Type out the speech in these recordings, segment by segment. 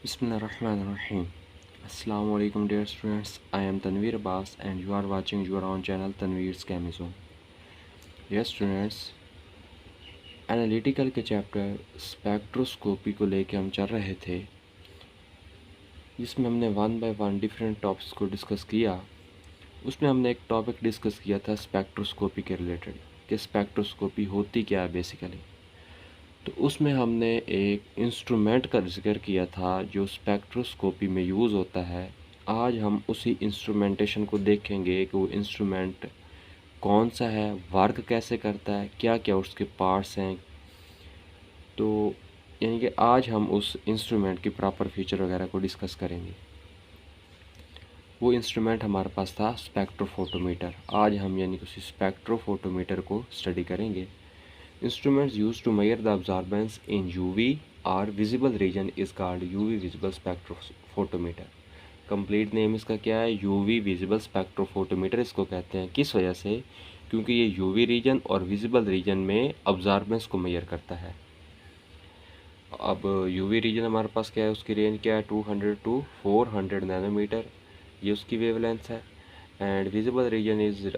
Bismillahirrahmanirrahim. Assalamu alaikum dear students. I am Tanveer Abbas and you are watching your own channel Tanveer's Chemizone. Dear students, analytical के chapter spectroscopy को लेके हम चल रहे थे, जिसमें हमने one by one different topics को डिस्कस किया। उसमें हमने एक टॉपिक डिस्कस किया था स्पेक्ट्रोस्कोपी के रिलेटेड कि स्पेक्ट्रोस्कोपी होती क्या है बेसिकली। तो उसमें हमने एक इंस्ट्रूमेंट का जिक्र किया था जो स्पेक्ट्रोस्कोपी में यूज़ होता है। आज हम उसी इंस्ट्रूमेंटेशन को देखेंगे कि वो इंस्ट्रूमेंट कौन सा है, वर्क कैसे करता है, क्या क्या उसके पार्ट्स हैं। तो यानी कि आज हम उस इंस्ट्रूमेंट की प्रॉपर फीचर वगैरह को डिस्कस करेंगे। वो इंस्ट्रूमेंट हमारे पास था स्पेक्ट्रोफोटोमीटर। आज हम यानी कि उसी स्पेक्ट्रोफोटोमीटर को स्टडी करेंगे। Instruments used to measure the absorbance in UV or visible region is called UV visible spectrophotometer. Complete name इसका क्या है? UV विजिबल स्पेक्ट्रोफोटोमीटर इसको कहते हैं। किस वजह से? क्योंकि ये UV रीजन और विजिबल रीजन में अब्जॉर्बेंस को मेजर करता है। अब UV रीजन हमारे पास क्या है, उसकी रेंज क्या है? 200 to 400 नैनोमीटर, ये उसकी वेवलेंथ है। And visible region is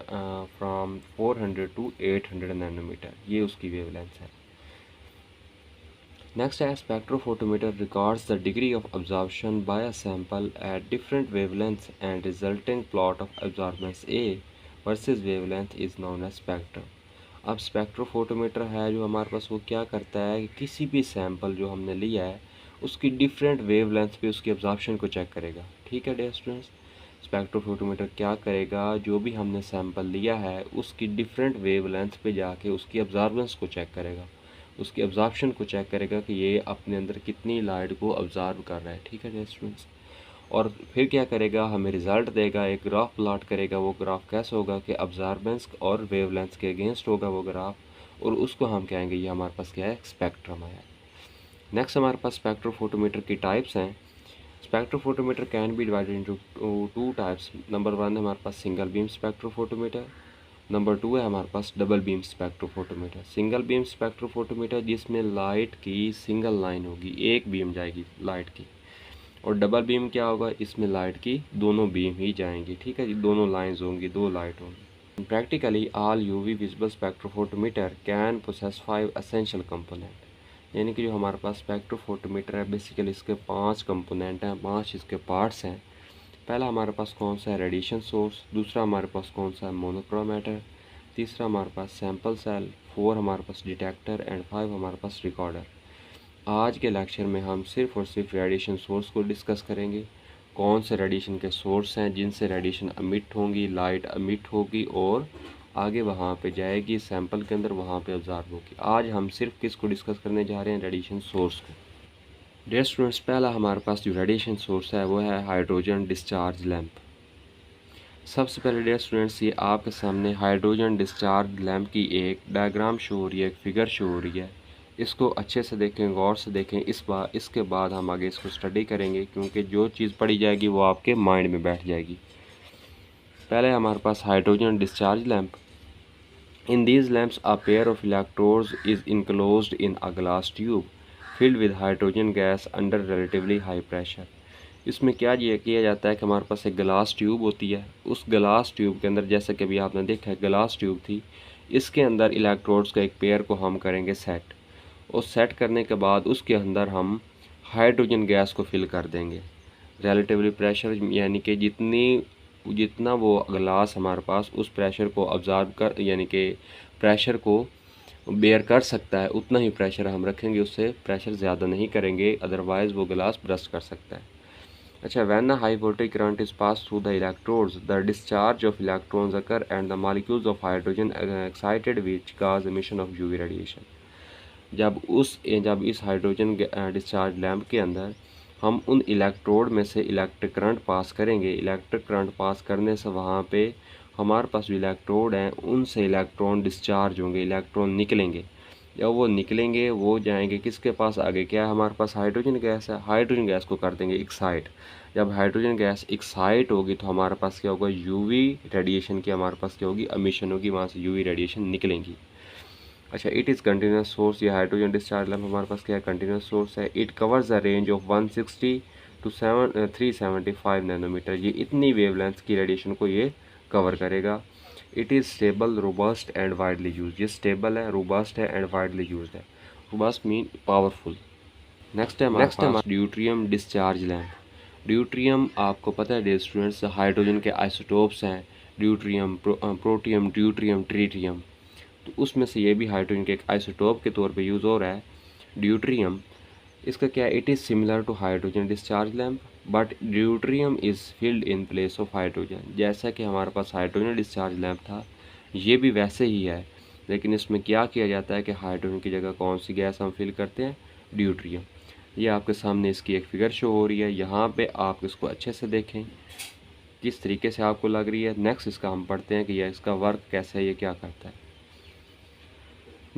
from 400 to 800 nanometre, ये उसकी वेवलेंथ है। नेक्स्ट है spectrophotometer records the degree of absorption by a sample at different wavelengths and resulting plot of absorbance A versus wavelength is known as spectrum. अब spectrophotometer है जो हमारे पास, वो क्या करता है कि किसी भी सैंपल जो हमने लिया है उसकी डिफरेंट वेवलेंथ पे उसकी अब्जॉर्प्शन को चेक करेगा। ठीक है डियर स्टूडेंट्स, स्पेक्ट्रोफोटोमीटर क्या करेगा, जो भी हमने सैंपल लिया है उसकी डिफरेंट वेवलेंथ पे जाके उसकी अब्जॉर्बेंस को चेक करेगा, उसकी अब्जॉर्प्शन को चेक करेगा कि ये अपने अंदर कितनी लाइट को अब्जॉर्ब कर रहा है। ठीक है डियर स्टूडेंट्स, और फिर क्या करेगा, हमें रिज़ल्ट देगा, एक ग्राफ प्लॉट करेगा। वो ग्राफ कैसे होगा कि अब्जॉर्बेंस और वेवलेंथ के अगेंस्ट होगा वो ग्राफ, और उसको हम कहेंगे ये हमारे पास क्या है, स्पेक्ट्रम है। नेक्स्ट हमारे पास स्पेक्ट्रोफोटोमीटर की टाइप्स हैं। Spectrophotometer can be divided into two types. Number one है हमारे पास single beam spectrophotometer, number two है हमारे पास double beam spectrophotometer. Single beam spectrophotometer जिसमें लाइट की सिंगल लाइन होगी, एक बीम जाएगी लाइट की, और डबल बीम क्या होगा, इसमें लाइट की दोनों बीम ही जाएंगी। ठीक है जी, दोनों लाइंस होंगी, दो लाइट होंगी। Practically all UV visible spectrophotometer can process 5 essential component. यानी कि जो हमारे पास स्पेक्ट्रोफोटोमीटर है बेसिकली इसके 5 कंपोनेंट हैं, 5 इसके पार्ट्स हैं। पहला हमारे पास कौन सा है, रेडिएशन सोर्स। दूसरा हमारे पास कौन सा है, मोनोक्रोमेटर। तीसरा हमारे पास सैंपल सेल। 4 हमारे पास डिटेक्टर एंड 5 हमारे पास रिकॉर्डर। आज के लेक्चर में हम सिर्फ और सिर्फ रेडिएशन सोर्स को डिस्कस करेंगे। कौन से रेडिएशन के सोर्स हैं जिनसे रेडिएशन अमिट होंगी, लाइट अमिट होगी और आगे वहाँ पे जाएगी सैंपल के अंदर, वहाँ पे ऑब्जर्व होगी। आज हम सिर्फ किसको डिस्कस करने जा रहे हैं, रेडिएशन सोर्स को। डियर स्टूडेंट्स, पहला हमारे पास जो रेडिएशन सोर्स है वो है हाइड्रोजन डिस्चार्ज लैंप। सबसे पहले डियर स्टूडेंट्स, ये आपके सामने हाइड्रोजन डिस्चार्ज लैंप की एक डायग्राम शो हो रही है, एक फिगर शो हो रही है। इसको अच्छे से देखें, गौर से देखें। इसके बाद हम आगे इसको स्टडी करेंगे, क्योंकि जो चीज़ पढ़ी जाएगी वो आपके माइंड में बैठ जाएगी। पहले हमारे पास hydrogen discharge lamp. In these lamps a pair of electrodes is enclosed in a glass tube filled with hydrogen gas under relatively high pressure. इसमें क्या ये किया जाता है कि हमारे पास एक ग्लास ट्यूब होती है। उस ग्लास ट्यूब के अंदर, जैसे कि अभी आपने देखा है ग्लास ट्यूब थी, इसके अंदर इलेक्ट्रोड्स का एक पेयर को हम करेंगे सेट, और सेट करने के बाद उसके अंदर हम हाइड्रोजन गैस को फिल कर देंगे। रिलेटिवली प्रेशर यानी कि जितना वो ग्लास हमारे पास उस प्रेशर को ऑब्जर्व कर, यानी कि प्रेशर को बेयर कर सकता है, उतना ही प्रेशर हम रखेंगे। उससे प्रेशर ज़्यादा नहीं करेंगे, अदरवाइज़ वो ग्लास ब्रस्ट कर सकता है। अच्छा, when a high voltage current is passed through the electrodes, the discharge of electrons occur and the molecules of hydrogen excited which cause emission of UV radiation। जब इस हाइड्रोजन डिस्चार्ज लैंप के अंदर हम उन इलेक्ट्रोड में से electric current pass करेंगे, electric current pass करने से वहाँ पे हमारे पास जो इलेक्ट्रोड हैं उनसे इलेक्ट्रॉन डिस्चार्ज होंगे, इलेक्ट्रॉन निकलेंगे। जब वो निकलेंगे वो जाएंगे किसके पास, आगे क्या है हमारे पास, हाइड्रोजन गैस है। हाइड्रोजन गैस को कर देंगे एक्साइट। जब हाइड्रोजन गैस एक्साइट होगी तो हमारे पास क्या होगा, यूवी रेडिएशन की हमारे पास क्या होगी, एमिशन होगी, वहाँ से यूवी रेडिएशन निकलेंगी। अच्छा, इट इज़ कंटिन्यूस सोर्स। ये हाइड्रोजन डिस्चार्ज लैंप हमारे पास क्या है, कंटिन्यूस सोर्स है। It covers the range of 160 to 375 nanometre. ये इतनी वेवलेंथ की रेडिएशन को ये कवर करेगा। It is stable, robust and widely use. ये स्टेबल है, रोबस्ट है एंड वाइडली यूज है। Robust mean powerful. नेक्स्ट है हमारे पास ड्यूट्रियम डिस्चार्ज लैम्प। ड्यूट्रियम आपको पता है डियर स्टूडेंट्स, हाइड्रोजन के आइसोटोप्स हैं, ड्यूट्रियम, प्रोटियम, ड्यूट्रियम, ट्रीटियम। तो उसमें से ये भी हाइड्रोजन के एक आइसोटोप के तौर पे यूज़ हो रहा है ड्यूट्रियम। इसका क्या, it is similar to hydrogen discharge lamp but deuterium is filled in place of hydrogen. जैसा कि हमारे पास हाइड्रोजन डिस्चार्ज लैम्प था, ये भी वैसे ही है, लेकिन इसमें क्या किया जाता है कि हाइड्रोजन की जगह कौन सी गैस हम फिल करते हैं, ड्यूट्रियम। ये आपके सामने इसकी एक फ़िगर शो हो रही है, यहाँ पे आप इसको अच्छे से देखें किस तरीके से आपको लग रही है। नेक्स्ट इसका हम पढ़ते हैं कि यह इसका वर्क कैसे है, ये क्या करता है।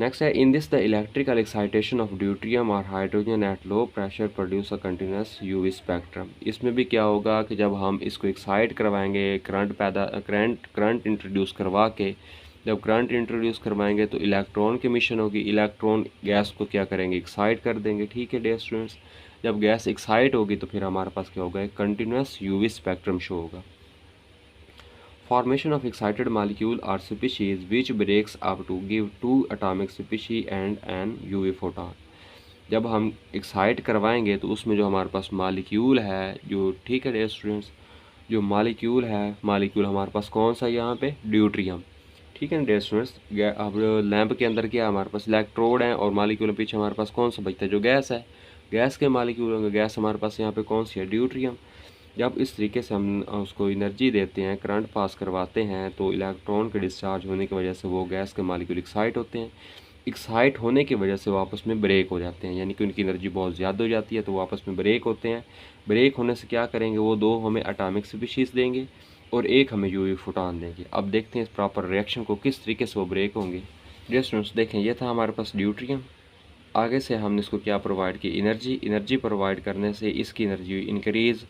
नेक्स्ट है, in this the electrical excitation of deuterium और hydrogen at low pressure produce a continuous UV spectrum. इसमें भी क्या होगा कि जब हम इसको एक्साइट करवाएंगे, करंट इंट्रोड्यूस करवा के, जब करंट इंट्रोड्यूस करवाएंगे तो इलेक्ट्रॉन की मिशन होगी। इलेक्ट्रॉन गैस को क्या करेंगे, एक्साइट कर देंगे। ठीक है डियर स्टूडेंट्स, जब गैस एक्साइट होगी तो फिर हमारे पास क्या होगा, एक कंटिन्यूस यूवी स्पेक्ट्रम शो होगा। Formation of excited molecule or species which breaks up to give two atomic species and an UV photon। जब हम एक्साइट करवाएंगे तो उसमें जो हमारे पास मालिक्यूल है, जो ठीक है डियर स्टूडेंट्स, जो मालिक्यूल है, मालिक्यूल हमारे पास कौन सा है यहाँ पे, ड्यूट्रियम। ठीक है ना डियर स्टूडेंट्स। अब लैंप के अंदर क्या है, हमारे पास इलेक्ट्रोड है और मालिक्यूल पीछे हमारे पास कौन सा बचता है, जो गैस है। गैस के मालिक्यूल होंगे, गैस हमारे पास यहाँ पे कौन सी है, ड्यूट्रियम। जब इस तरीके से हम उसको एनर्जी देते हैं, करंट पास करवाते हैं, तो इलेक्ट्रॉन के डिस्चार्ज होने की वजह से वो गैस के मालिक्यूल एक्साइट होते हैं। एक्साइट होने की वजह से वो आपस में ब्रेक हो जाते हैं, यानी कि उनकी एनर्जी बहुत ज़्यादा हो जाती है, तो वो आपस में ब्रेक होते हैं। ब्रेक होने से क्या करेंगे, वो दो हमें एटॉमिक स्पीशीज़ देंगे और एक हमें यूवी फोटॉन देंगे। अब देखते हैं इस प्रॉपर रिएक्शन को किस तरीके से वो ब्रेक होंगे। डियर स्टूडेंट्स देखें, ये था हमारे पास ड्यूट्रियम। आगे से हमने इसको क्या प्रोवाइड की, एनर्जी प्रोवाइड करने से इसकी एनर्जी इंक्रीज़।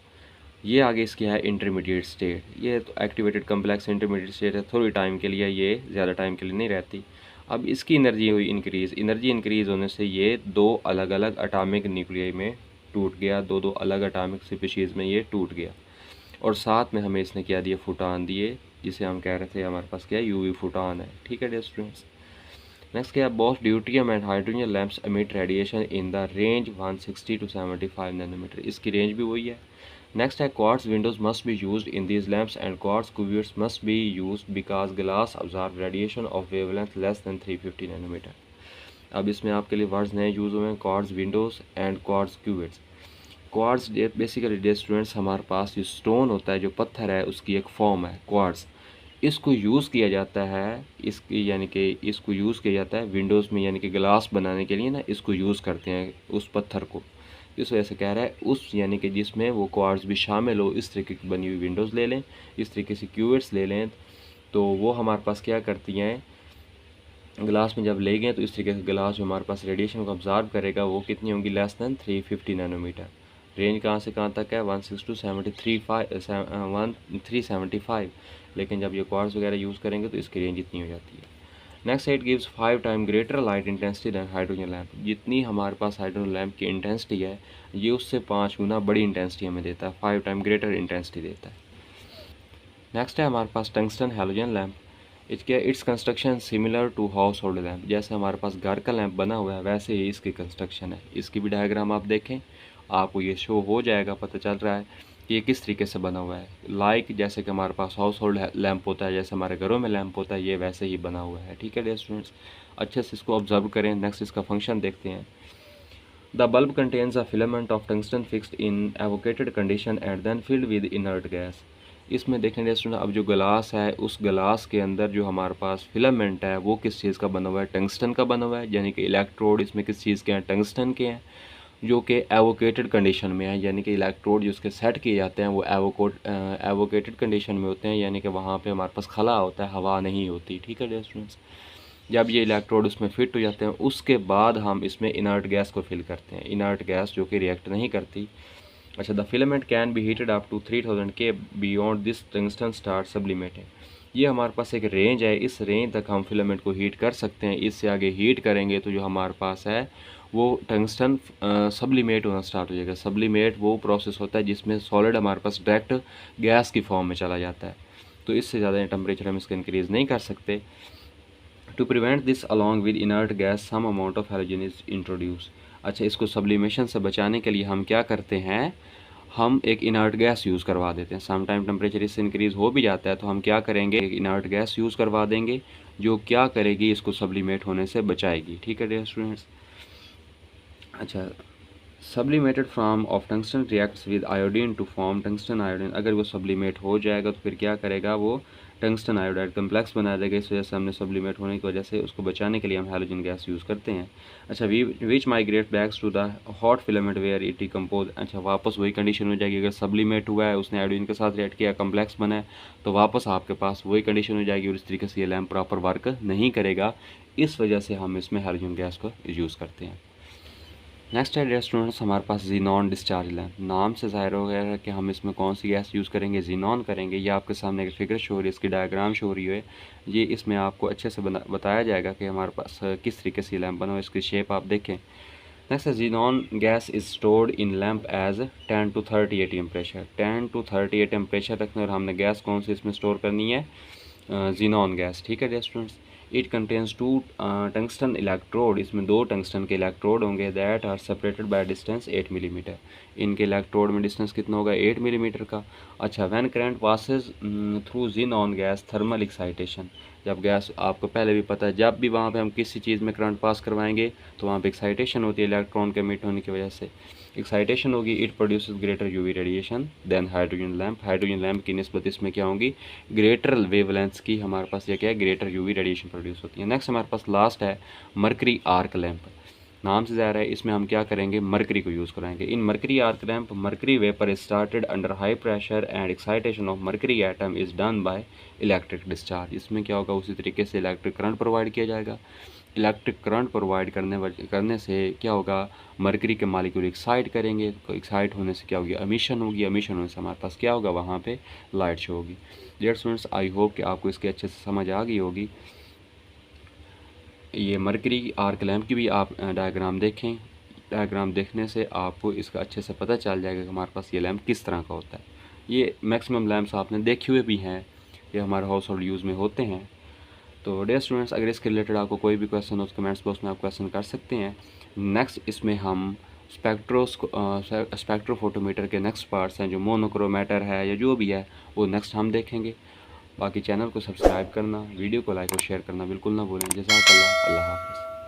ये आगे इसकी है इंटरमीडिएट स्टेट। ये तो एक्टिवेटेड कम्प्लेक्स इंटरमीडिएट स्टेट है, थोड़ी टाइम के लिए, ये ज़्यादा टाइम के लिए नहीं रहती। अब इसकी एनर्जी हुई इंक्रीज़। एनर्जी इंक्रीज़ होने से ये दो अलग अलग एटॉमिक न्यूक्लियाई में टूट गया, दो अलग एटॉमिक स्पीशीज़ में ये टूट गया। और साथ में हमें इसने क्या दिया, फोटॉन दिए, जिसे हम कह रहे थे हमारे पास क्या, यूवी फोटॉन है। ठीक है डियर स्टूडेंट्स। नेक्स्ट क्या है, both deuterium and hydrogen lamps emit radiation in the range 160 to 75 nanometer. इसकी रेंज भी वही है। नेक्स्ट है, quartz windows must be used in these lamps and quartz cuvettes must be used because glass observe radiation of wavelength less than 350 nanometer. अब इसमें आपके लिए words नए यूज़ हुए हैं, quartz windows and quartz cuvettes. Quartz basically dear students, हमारे पास जो स्टोन होता है, जो पत्थर है, उसकी एक फॉर्म है क्वार्ट्ज। इसको यूज़ किया जाता है, इसकी यानी कि इसको यूज़ किया जाता है विंडोज़ में, यानी कि ग्लास बनाने के लिए ना, इसको यूज़ करते हैं उस पत्थर को। इस वजह से कह रहा है उस, यानी कि जिसमें वो क्वार्ट्ज भी शामिल हो, इस तरीके की बनी हुई विंडोज़ ले लें, इस तरीके से क्यूबिट्स ले लें, तो वो हमारे पास क्या करती हैं, ग्लास में जब ले गए तो इस तरीके से ग्लास जो हमारे पास रेडिएशन को ऑब्जर्व करेगा, वो कितनी होंगी, लेस दैन 350 नैनोमीटर। रेंज कहाँ से कहाँ तक है, 16 to 375। लेकिन जब ये क्वार्ट्ज वगैरह यूज़ करेंगे तो इसकी रेंज इतनी हो जाती है। Next it gives 5 time greater light intensity than hydrogen lamp. जितनी हमारे पास हाइड्रोजन लैम्प की इंटेंसिटी है, ये उससे 5 गुना बड़ी इंटेंसिटी हमें देता है, 5 टाइम ग्रेटर इंटेंसिटी देता है। नेक्स्ट है हमारे पास tungsten halogen lamp. Its construction similar to household lamp. जैसे हमारे पास घर का लैम्प बना हुआ है, वैसे ही इसकी कंस्ट्रक्शन है। इसकी भी डायग्राम आप देखें, आपको ये शो हो जाएगा, पता चल रहा है कि ये किस तरीके से बना हुआ है। लाइक जैसे कि हमारे पास हाउस होल्ड लैम्प होता है, जैसे हमारे घरों में लैम्प होता है, ये वैसे ही बना हुआ है। ठीक है डियर स्टूडेंट्स, अच्छे से इसको ऑब्जर्व करें। नेक्स्ट इसका फंक्शन देखते हैं। The bulb contains a filament of tungsten fixed in evacuated condition and then filled with inert gas. इसमें देखें डियर स्टूडेंट, अब जो गिलास है, उस गिलास के अंदर जो हमारे पास फिलामेंट है, वो किस चीज़ का बना हुआ है, टंगस्टन का बना हुआ है। यानी कि इलेक्ट्रोड इसमें किस चीज़ के हैं, टंगस्टन के हैं, जो कि एवोकेटेड कंडीशन में है। यानी कि इलेक्ट्रोड जो उसके सेट किए जाते हैं, वो एवोकेटेड कंडीशन में होते हैं, यानी कि वहाँ पे हमारे पास खला होता है, हवा नहीं होती। ठीक है डियर स्टूडेंट्स, जब ये इलेक्ट्रोड उसमें फिट हो जाते हैं, उसके बाद हम इसमें इनर्ट गैस को फिल करते हैं, इनर्ट गैस जो कि रिएक्ट नहीं करती। अच्छा, the filament can be heated up to 3000 K beyond this tungsten start sublimating. ये हमारे पास एक रेंज है, इस रेंज तक हम फिलामेंट को हीट कर सकते हैं। इससे आगे हीट करेंगे तो जो हमारे पास है वो टंगस्टन सब्लिमेट होना स्टार्ट हो जाएगा। सब्लिमेट वो प्रोसेस होता है जिसमें सॉलिड हमारे पास डायरेक्ट गैस की फॉर्म में चला जाता है, तो इससे ज़्यादा टेम्परेचर हम इसका इंक्रीज़ नहीं कर सकते। To prevent this along with inert gas some amount of halogen is introduce. अच्छा, इसको सब्लिमेशन से बचाने के लिए हम क्या करते हैं, हम एक इनर्ट गैस यूज़ करवा देते हैं। सम टाइम टेम्परेचर इससे इंक्रीज़ हो भी जाता है तो हम क्या करेंगे, एक इनर्ट गैस यूज़ करवा देंगे जो क्या करेगी, इसको सब्लिमेट होने से बचाएगी। ठीक है डियर स्टूडेंट्स। अच्छा, sublimated form of tungsten reacts with iodine to form tungsten iodine. अगर वो सब्लिमेट हो जाएगा तो फिर क्या करेगा, वो टंगस्टन आयोडाइड कम्प्लेक्स बना देगा। इस वजह से हमने सब्लिमेट होने की वजह से उसको बचाने के लिए हम हैलोजन गैस यूज़ करते हैं। अच्छा, which migrate backs to the hot filament where it decompose. अच्छा, वापस वही कंडीशन हो जाएगी, अगर सब्लिमेट हुआ है, उसने आयोडीन के साथ रिएक्ट किया, कम्प्लेक्स बना है, तो वापस आपके पास वही कंडीशन हो जाएगी और इस तरीके से ये लैम्प प्रॉपर वर्क नहीं करेगा। इस वजह से हम इसमें हैलोजन गैस को यूज़ करते हैं। नेक्स्ट है डियर स्टूडेंट्स, हमारे पास जीनॉन डिस्चार्ज लैम्प। नाम से ज़ाहिर हो गया है कि हम इसमें कौन सी गैस यूज़ करेंगे, जीनॉन करेंगे। ये आपके सामने एक फिगर शो हो रही है, इसकी डायग्राम शो हो रही है। ये इसमें आपको अच्छे से बताया जाएगा कि हमारे पास किस तरीके से लैम्प बना हो, इसकी शेप आप देखें। नेक्स्ट है xenon gas is stored in lamp as 10 to 30 atm pressure. 10 to 30 atm pressure रखना, और हमने गैस कौन सी इसमें स्टोर करनी है, जीनॉन गैस। ठीक है dear students. It contains 2 tungsten electrode. इसमें 2 टंगस्टन के इलेक्ट्रोड होंगे that are separated by distance 8 millimeter. इनके इलेक्ट्रोड में डिस्टेंस कितना होगा, 8 मिलीमीटर का। अच्छा, when current passes through xenon gas thermal excitation. जब गैस, आपको पहले भी पता है, जब भी वहाँ पे हम किसी चीज़ में करंट पास करवाएंगे तो वहाँ पे एक्साइटेशन होती है, इलेक्ट्रॉन के मिट होने की वजह से एक्साइटेशन होगी। It produces greater UV radiation than hydrogen lamp. Hydrogen lamp की निस्बत इसमें क्या होंगी, ग्रेटर वेवलेंथ्स की हमारे पास ये क्या है, ग्रेटर यूवी रेडिएशन प्रोड्यूस होती है। नेक्स्ट हमारे पास लास्ट है मरकरी आर्क लैम्प। नाम से ज़ाहिर है, इसमें हम क्या करेंगे, मरकरी को यूज़ कराएंगे। In mercury arc lamp, mercury vapour started under high pressure and excitation of mercury atom is done by electric discharge. इसमें क्या होगा, उसी तरीके से इलेक्ट्रिक करंट प्रोवाइड किया जाएगा। इलेक्ट्रिक करंट प्रोवाइड करने से क्या होगा, मरकरी के मालिक्यूल एक्साइट करेंगे, तो एक्साइट होने से क्या होगी, एमिशन होगी। एमिशन होने से हमारे पास क्या होगा, वहाँ पे लाइट शो होगी। डियर स्टूडेंट्स, आई होप कि आपको इसके अच्छे से समझ आ गई होगी। ये मरकरी आर्क लैम्प की भी आप डायग्राम देखें। डायग्राम देखने से आपको इसका अच्छे से पता चल जाएगा कि हमारे पास ये लैम्प किस तरह का होता है। ये मैक्सिमम लैम्प्स आपने देखे हुए भी हैं, ये हमारे हाउस होल्ड यूज़ में होते हैं। तो डियर स्टूडेंट्स, अगर इसके रिलेटेड आपको कोई भी क्वेश्चन हो तो कमेंट्स बॉक्स में आप क्वेश्चन कर सकते हैं। नेक्स्ट इसमें हम स्पेक्ट्रोफोटोमीटर के नेक्स्ट पार्ट्स हैं, जो मोनोक्रोमेटर है या जो भी है, वो नेक्स्ट हम देखेंगे। बाकी चैनल को सब्सक्राइब करना, वीडियो को लाइक और शेयर करना बिल्कुल ना भूलें। जज़ाकल्लाह, अल्लाह हाफ़िज़।